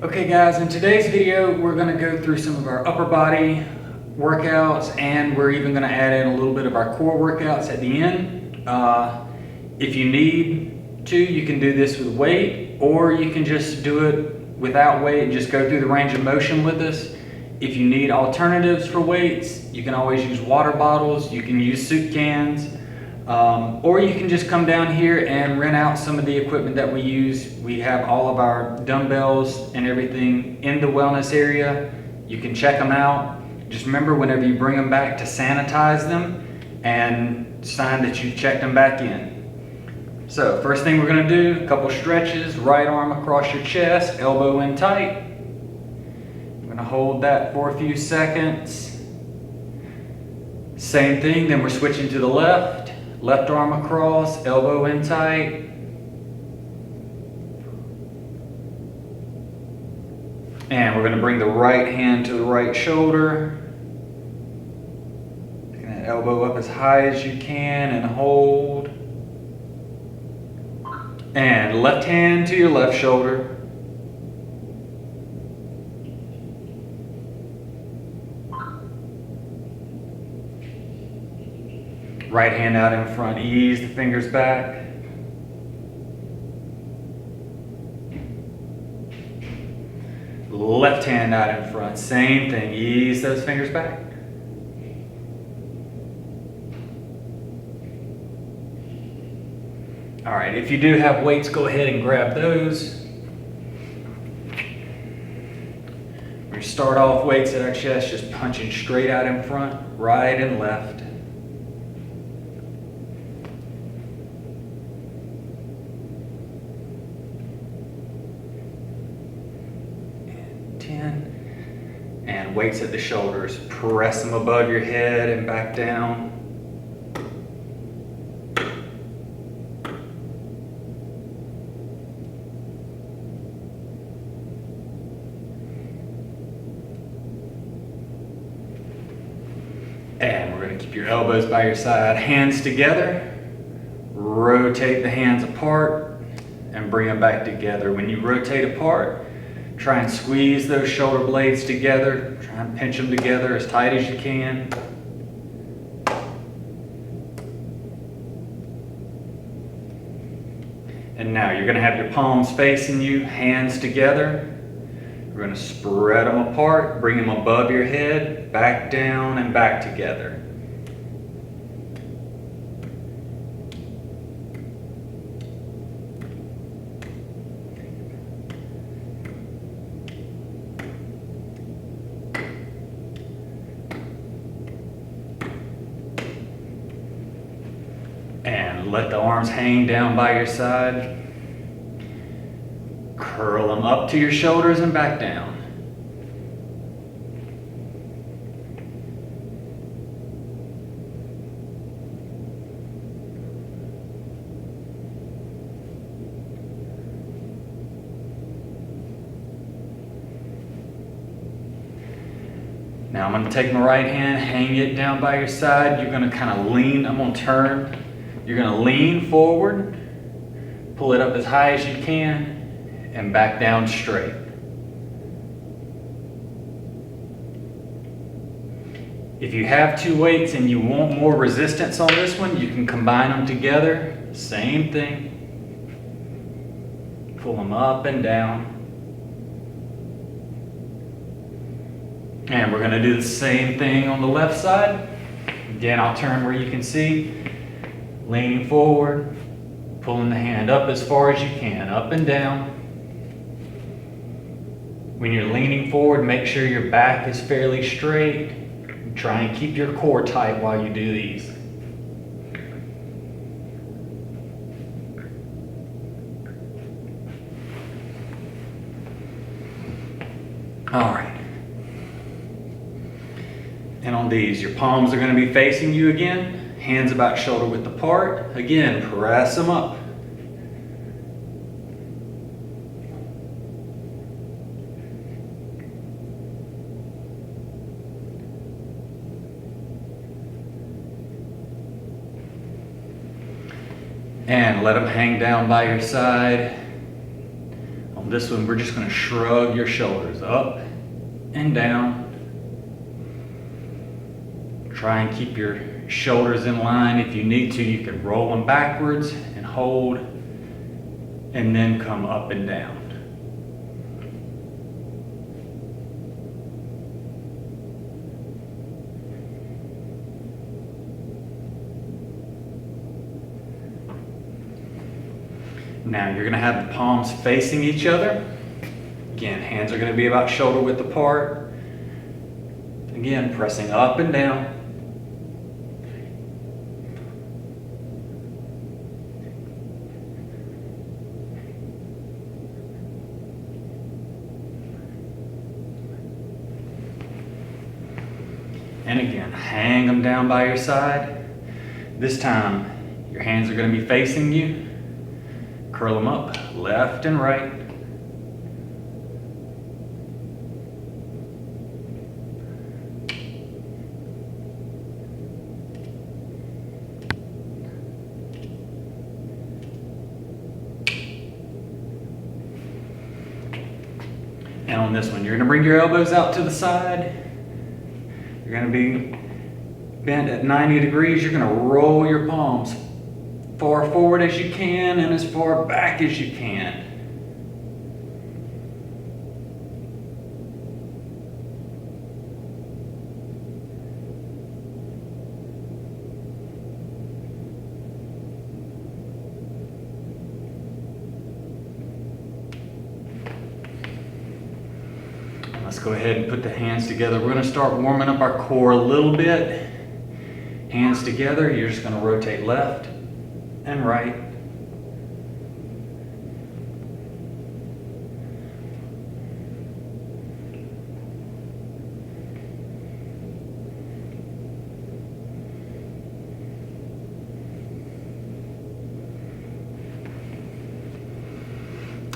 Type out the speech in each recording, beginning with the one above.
Okay guys, in today's video we're going to go through some of our upper body workouts, and we're even going to add in a little bit of our core workouts at the end. If you need to, you can do this with weight, or you can just do it without weight and just go through the range of motion with us. If you need alternatives for weights, you can always use water bottles, you can use soup cans, or you can just come down here and rent out some of the equipment that we use. We have all of our dumbbells and everything in the wellness area. You can check them out. Just remember, whenever you bring them back, to sanitize them and sign that you checked them back in. So first thing we're going to do, a couple stretches. Right arm across your chest, elbow in tight. I'm going to hold that for a few seconds. Same thing, then we're switching to the left. Left arm across, elbow in tight. And we're going to bring the right hand to the right shoulder. Taking that elbow up as high as you can and hold. And left hand to your left shoulder. Right hand out in front, ease the fingers back. Left hand out in front, same thing, ease those fingers back. All right, if you do have weights, go ahead and grab those. We start off weights at our chest, just punching straight out in front, right and left. And weights at the shoulders, press them above your head and back down. And we're going to keep your elbows by your side, hands together. Rotate the hands apart and bring them back together. When you rotate apart, try and squeeze those shoulder blades together. Try and pinch them together as tight as you can. And now you're going to have your palms facing you, hands together. We're going to spread them apart, bring them above your head, back down and back together. And let the arms hang down by your side. Curl them up to your shoulders and back down. Now I'm going to take my right hand, hang it down by your side. You're going to kind of lean. I'm going to turn. You're going to lean forward, pull it up as high as you can, and back down straight. If you have two weights and you want more resistance on this one, you can combine them together. Same thing. Pull them up and down. And we're going to do the same thing on the left side. Again, I'll turn where you can see. Leaning forward, pulling the hand up as far as you can, up and down. When you're leaning forward, make sure your back is fairly straight. Try and keep your core tight while you do these. All right. And on these, your palms are going to be facing you again. Hands about shoulder width apart. Again, press them up. And let them hang down by your side. On this one, we're just gonna shrug your shoulders up and down. Try and keep your shoulders in line. If you need to, you can roll them backwards and hold, and then come up and down. Now you're going to have the palms facing each other. Again, hands are going to be about shoulder width apart. Again, pressing up and down. And again, hang them down by your side. This time, your hands are going to be facing you. Curl them up, left and right. And on this one, you're going to bring your elbows out to the side. You're going to be bent at 90 degrees. You're going to roll your palms far forward as you can and as far back as you can. Let's go ahead and put the hands together. We're going to start warming up our core a little bit. Hands together, you're just going to rotate left and right.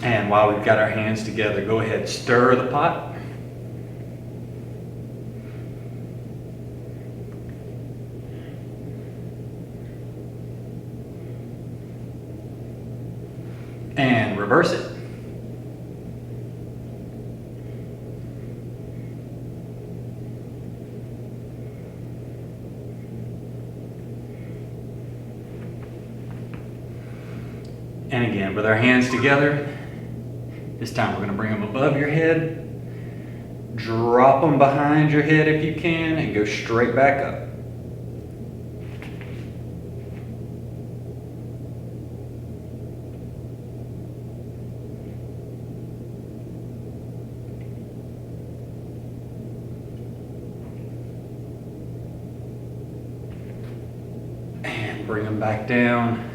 And while we've got our hands together, go ahead, stir the pot. And reverse it. And again, with our hands together, this time we're going to bring them above your head, drop them behind your head if you can, and go straight back up. Bring them back down.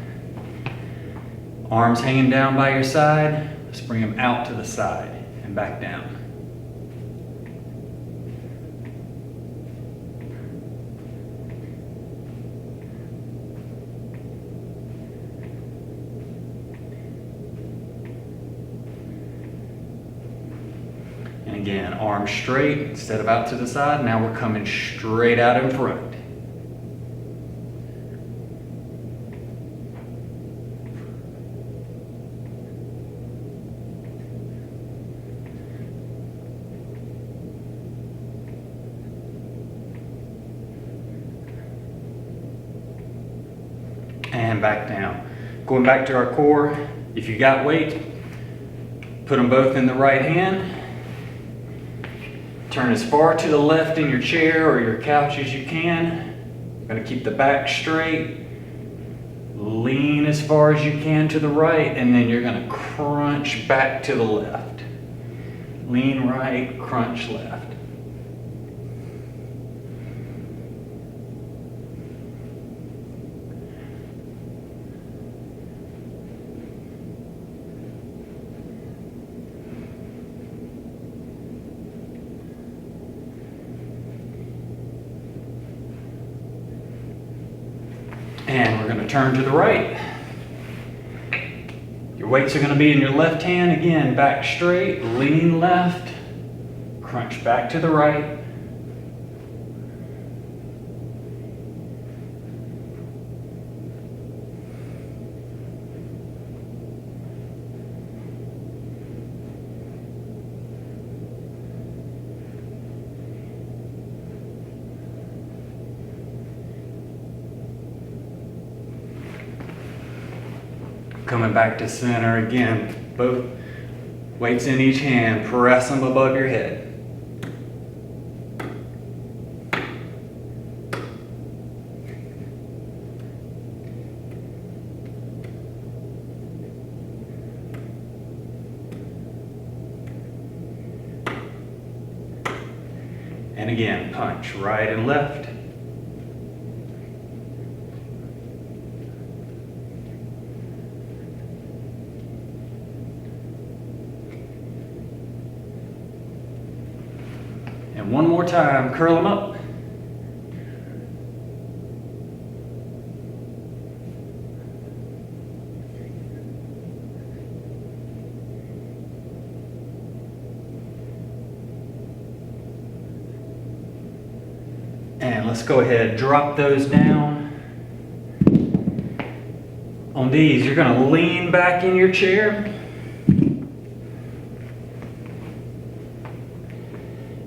Arms hanging down by your side. Let's bring them out to the side and back down. And again, arms straight instead of out to the side. Now we're coming straight out in front. And back down. Going back to our core, if you got weight, put them both in the right hand. Turn as far to the left in your chair or your couch as you can. You're going to keep the back straight. Lean as far as you can to the right, and then you're going to crunch back to the left. Lean right, crunch left. And we're going to turn to the right. Your weights are going to be in your left hand. Again, back straight, lean left, crunch back to the right. Coming back to center again. Both weights in each hand. Press them above your head. And again, punch right and left. And one more time, curl them up. And let's go ahead, drop those down. On these, you're gonna lean back in your chair.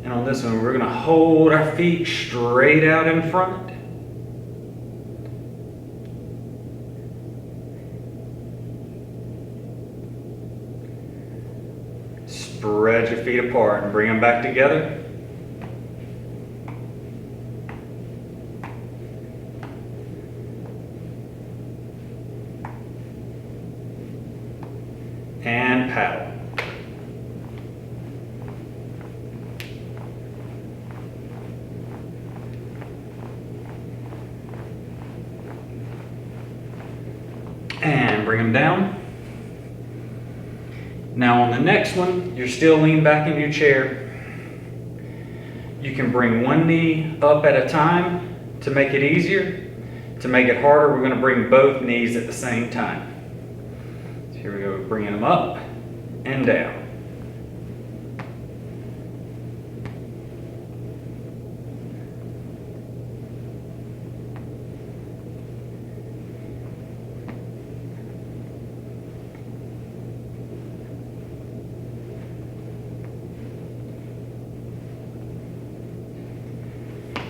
And on this one, we're gonna hold our feet straight out in front. Spread your feet apart and bring them back together. And paddle. And bring them down. Now on the next one, you're still leaning back in your chair. You can bring one knee up at a time to make it easier. To make it harder, we're going to bring both knees at the same time. So here we go, bringing them up and down.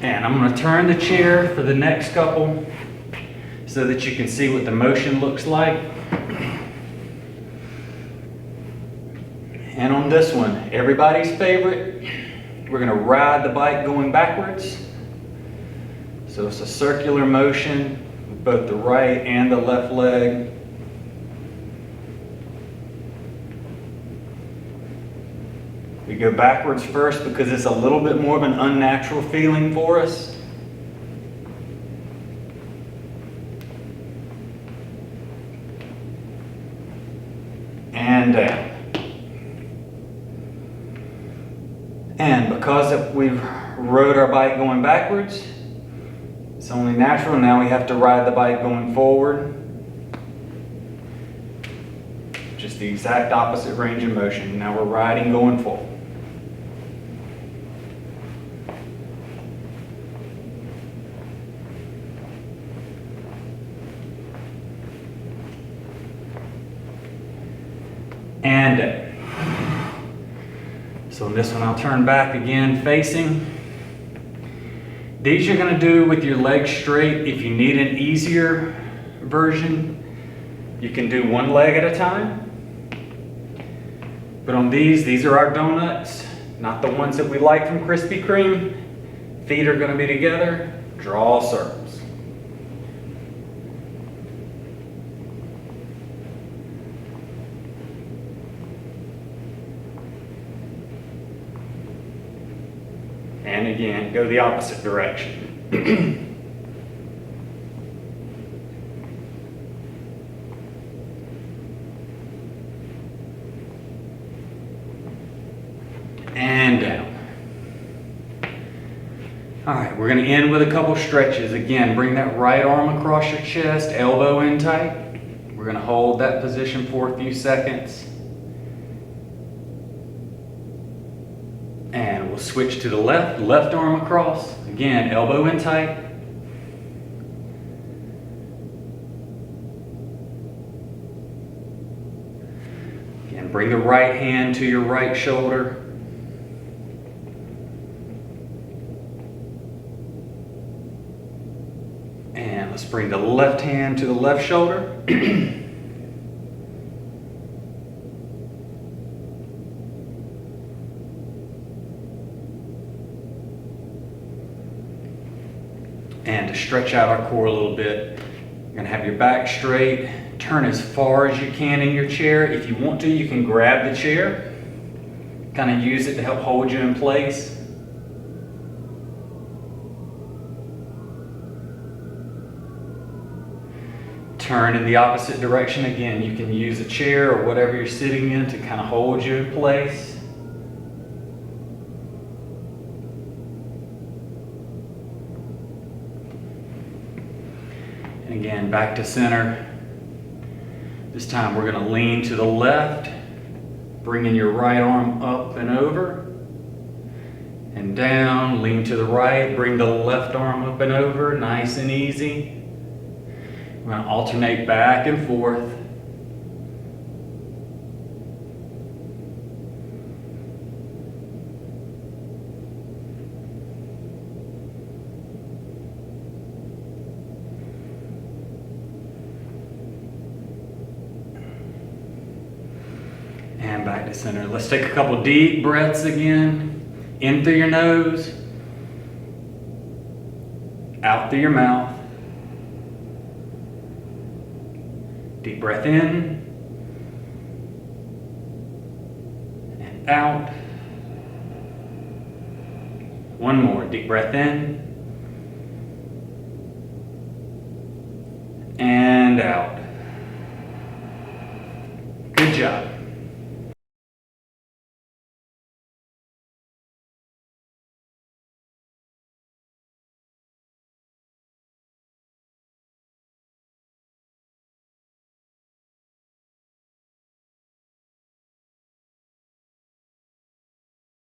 And I'm going to turn the chair for the next couple so that you can see what the motion looks like. And on this one, everybody's favorite, we're going to ride the bike going backwards. So it's a circular motion with both the right and the left leg. We go backwards first because it's a little bit more of an unnatural feeling for us. And down. And because we've rode our bike going backwards, it's only natural. Now we have to ride the bike going forward. Just the exact opposite range of motion. Now we're riding going forward. And down. So in this one, I'll turn back again, facing. These you're going to do with your legs straight. If you need an easier version, you can do one leg at a time. But on these are our donuts, not the ones that we like from Krispy Kreme. Feet are going to be together. Draw circles. And again, go the opposite direction. And down. All right, we're going to end with a couple stretches. Again, bring that right arm across your chest, elbow in tight. We're going to hold that position for a few seconds. And we'll switch to the left arm across. Again, elbow in tight. Again, bring the right hand to your right shoulder. And let's bring the left hand to the left shoulder. And to stretch out our core a little bit, you're gonna have your back straight, turn as far as you can in your chair. If you want to, you can grab the chair, kind of use it to help hold you in place. Turn in the opposite direction. Again, you can use a chair or whatever you're sitting in to kind of hold you in place. And again, back to center. This time we're going to lean to the left, bringing your right arm up and over and down. Lean to the right, bring the left arm up and over, nice and easy. We're going to alternate back and forth. And back to center. Let's take a couple deep breaths again. In through your nose, out through your mouth. Deep breath in and out. One more. Deep breath in and out. Good job.